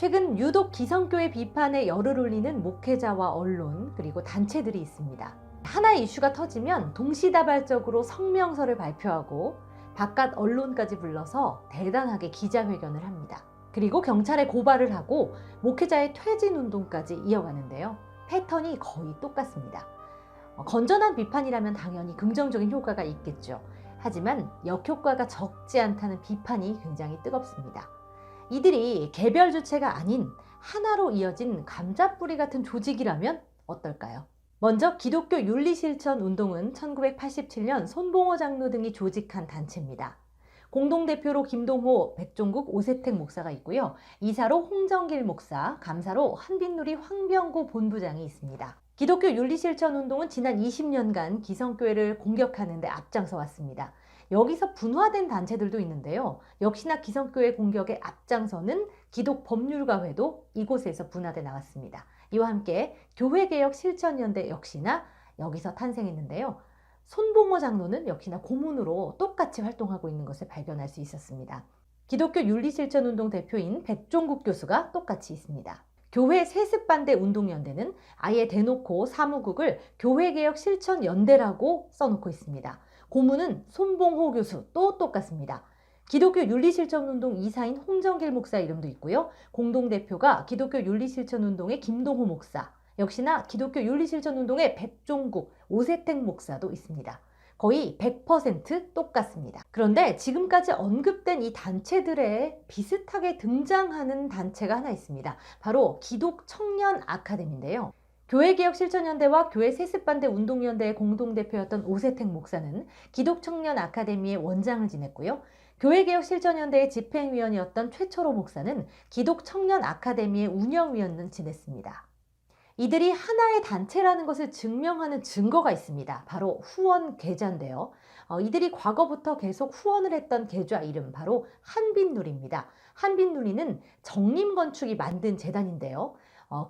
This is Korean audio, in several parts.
최근 유독 기성교회 비판에 열을 올리는 목회자와 언론 그리고 단체들이 있습니다. 하나의 이슈가 터지면 동시다발적으로 성명서를 발표하고 바깥 언론까지 불러서 대단하게 기자회견을 합니다. 그리고 경찰에 고발을 하고 목회자의 퇴진 운동까지 이어가는데요. 패턴이 거의 똑같습니다. 건전한 비판이라면 당연히 긍정적인 효과가 있겠죠. 하지만 역효과가 적지 않다는 비판이 굉장히 뜨겁습니다. 이들이 개별 주체가 아닌 하나로 이어진 감자뿌리 같은 조직이라면 어떨까요? 먼저 기독교 윤리실천운동은 1987년 손봉호 장로 등이 조직한 단체입니다. 공동대표로 김동호, 백종국, 오세택 목사가 있고요. 이사로 홍정길 목사, 감사로 한빛누리 황병구 본부장이 있습니다. 기독교 윤리실천운동은 지난 20년간 기성교회를 공격하는 데 앞장서 왔습니다. 여기서 분화된 단체들도 있는데요. 역시나 기성교회 공격의 앞장서는 기독법률가회도 이곳에서 분화돼 나왔습니다. 이와 함께 교회개혁실천연대 역시나 여기서 탄생했는데요. 손봉호 장로는 역시나 고문으로 똑같이 활동하고 있는 것을 발견할 수 있었습니다. 기독교 윤리실천운동 대표인 백종국 교수가 똑같이 있습니다. 교회 세습반대 운동연대는 아예 대놓고 사무국을 교회개혁실천연대라고 써놓고 있습니다. 고문은 손봉호 교수 또 똑같습니다. 기독교 윤리실천운동 이사인 홍정길 목사 이름도 있고요. 공동대표가 기독교 윤리실천운동의 김동호 목사, 역시나 기독교 윤리실천운동의 백종국, 오세택 목사도 있습니다. 거의 100% 똑같습니다. 그런데 지금까지 언급된 이 단체들에 비슷하게 등장하는 단체가 하나 있습니다. 바로 기독청년 아카데미인데요. 교회개혁실천연대와 교회 세습반대 운동연대의 공동대표였던 오세택 목사는 기독청년 아카데미의 원장을 지냈고요. 교회개혁실천연대의 집행위원이었던 최철호 목사는 기독청년 아카데미의 운영위원을 지냈습니다. 이들이 하나의 단체라는 것을 증명하는 증거가 있습니다. 바로 후원 계좌인데요. 이들이 과거부터 계속 후원을 했던 계좌 이름 바로 한빛누리입니다. 한빛누리는 정림건축이 만든 재단인데요.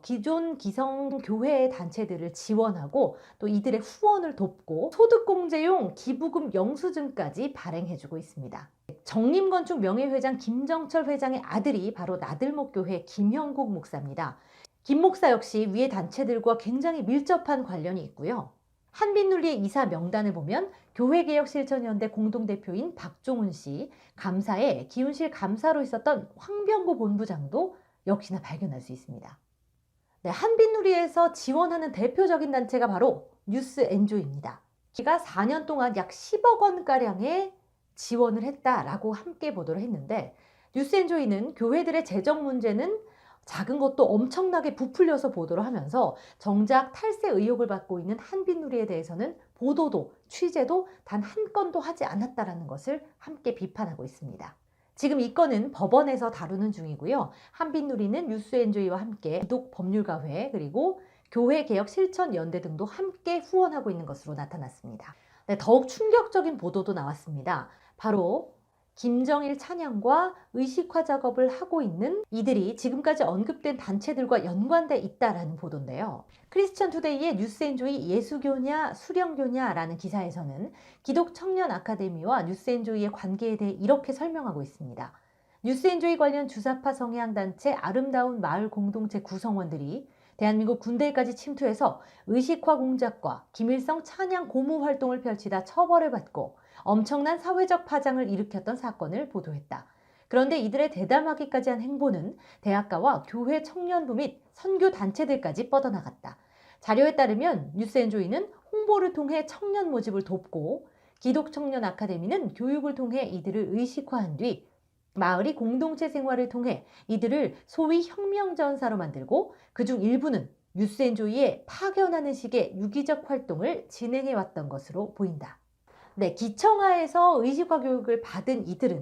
기존 기성교회 단체들을 지원하고 또 이들의 후원을 돕고 소득공제용 기부금 영수증까지 발행해주고 있습니다. 정림건축 명예회장 김정철 회장의 아들이 바로 나들목교회 김형국 목사입니다. 김 목사 역시 위의 단체들과 굉장히 밀접한 관련이 있고요. 한빛누리의 이사 명단을 보면 교회개혁실천연대 공동대표인 박종훈 씨, 감사의 기훈실 감사로 있었던 황병구 본부장도 역시나 발견할 수 있습니다. 네, 한빛누리에서 지원하는 대표적인 단체가 바로 뉴스엔조이입니다. 기가 4년 동안 약 10억 원가량의 지원을 했다라고 함께 보도를 했는데, 뉴스엔조이는 교회들의 재정 문제는 작은 것도 엄청나게 부풀려서 보도를 하면서 정작 탈세 의혹을 받고 있는 한빛누리에 대해서는 보도도 취재도 단 한 건도 하지 않았다는 것을 함께 비판하고 있습니다. 지금 이 건은 법원에서 다루는 중이고요. 한빛누리는 뉴스엔조이와 함께 기독법률가회 그리고 교회개혁실천연대 등도 함께 후원하고 있는 것으로 나타났습니다. 네, 더욱 충격적인 보도도 나왔습니다. 바로 김정일 찬양과 의식화 작업을 하고 있는 이들이 지금까지 언급된 단체들과 연관돼 있다라는 보도인데요. 크리스천 투데이의 뉴스엔조이 예수교냐 수령교냐라는 기사에서는 기독청년 아카데미와 뉴스엔조이의 관계에 대해 이렇게 설명하고 있습니다. 뉴스엔조이 관련 주사파 성향단체 아름다운 마을 공동체 구성원들이 대한민국 군대까지 침투해서 의식화 공작과 김일성 찬양 고무 활동을 펼치다 처벌을 받고 엄청난 사회적 파장을 일으켰던 사건을 보도했다. 그런데 이들의 대담하기까지 한 행보는 대학가와 교회 청년부 및 선교 단체들까지 뻗어나갔다. 자료에 따르면 뉴스엔조이는 홍보를 통해 청년 모집을 돕고 기독청년 아카데미는 교육을 통해 이들을 의식화한 뒤 마을이 공동체 생활을 통해 이들을 소위 혁명전사로 만들고 그중 일부는 뉴스엔조이에 파견하는 식의 유기적 활동을 진행해왔던 것으로 보인다. 네, 기청하에서 의식화 교육을 받은 이들은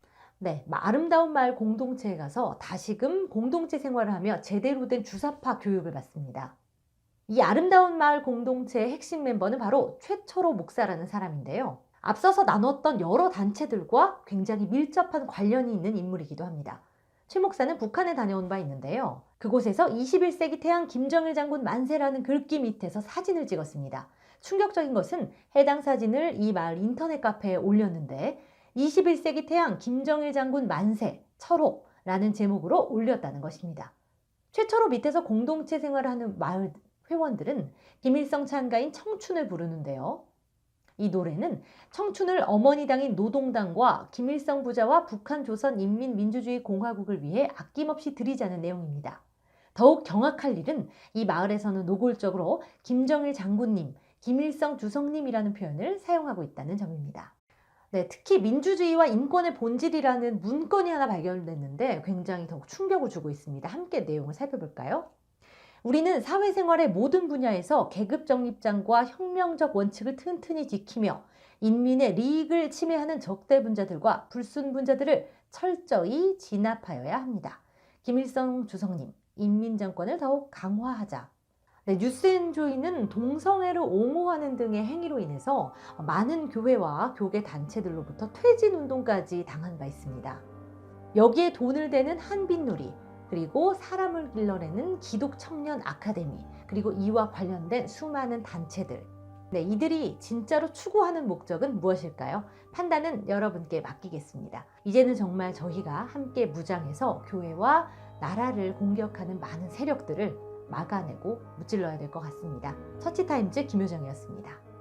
아름다운 마을 공동체에 가서 다시금 공동체 생활을 하며 제대로 된 주사파 교육을 받습니다. 이 아름다운 마을 공동체의 핵심 멤버는 바로 최철호 목사라는 사람인데요. 앞서서 나눴던 여러 단체들과 굉장히 밀접한 관련이 있는 인물이기도 합니다. 최 목사는 북한에 다녀온 바 있는데요. 그곳에서 21세기 태양 김정일 장군 만세라는 글귀 밑에서 사진을 찍었습니다. 충격적인 것은 해당 사진을 이 마을 인터넷 카페에 올렸는데 21세기 태양 김정일 장군 만세, 철호라는 제목으로 올렸다는 것입니다. 최초로 밑에서 공동체 생활을 하는 마을 회원들은 김일성 찬가인 청춘을 부르는데요. 이 노래는 청춘을 어머니 당인 노동당과 김일성 부자와 북한 조선인민민주주의공화국을 위해 아낌없이 들이자는 내용입니다. 더욱 경악할 일은 이 마을에서는 노골적으로 김정일 장군님, 김일성 주석님이라는 표현을 사용하고 있다는 점입니다. 네, 특히 민주주의와 인권의 본질이라는 문건이 하나 발견됐는데 굉장히 더욱 충격을 주고 있습니다. 함께 내용을 살펴볼까요? 우리는 사회생활의 모든 분야에서 계급 정립장과 혁명적 원칙을 튼튼히 지키며 인민의利益을 침해하는 적대분자들과 불순분자들을 철저히 진압하여야 합니다. 김일성 주석님, 인민정권을 더욱 강화하자. 네, 뉴스엔조이는 동성애를 옹호하는 등의 행위로 인해서 많은 교회와 교계 단체들로부터 퇴진운동까지 당한 바 있습니다. 여기에 돈을 대는 한빛누리, 그리고 사람을 길러내는 기독청년 아카데미, 그리고 이와 관련된 수많은 단체들. 네, 이들이 진짜로 추구하는 목적은 무엇일까요? 판단은 여러분께 맡기겠습니다. 이제는 정말 저희가 함께 무장해서 교회와 나라를 공격하는 많은 세력들을 막아내고 무찔러야 될 것 같습니다. 서치타임즈 김효정이었습니다.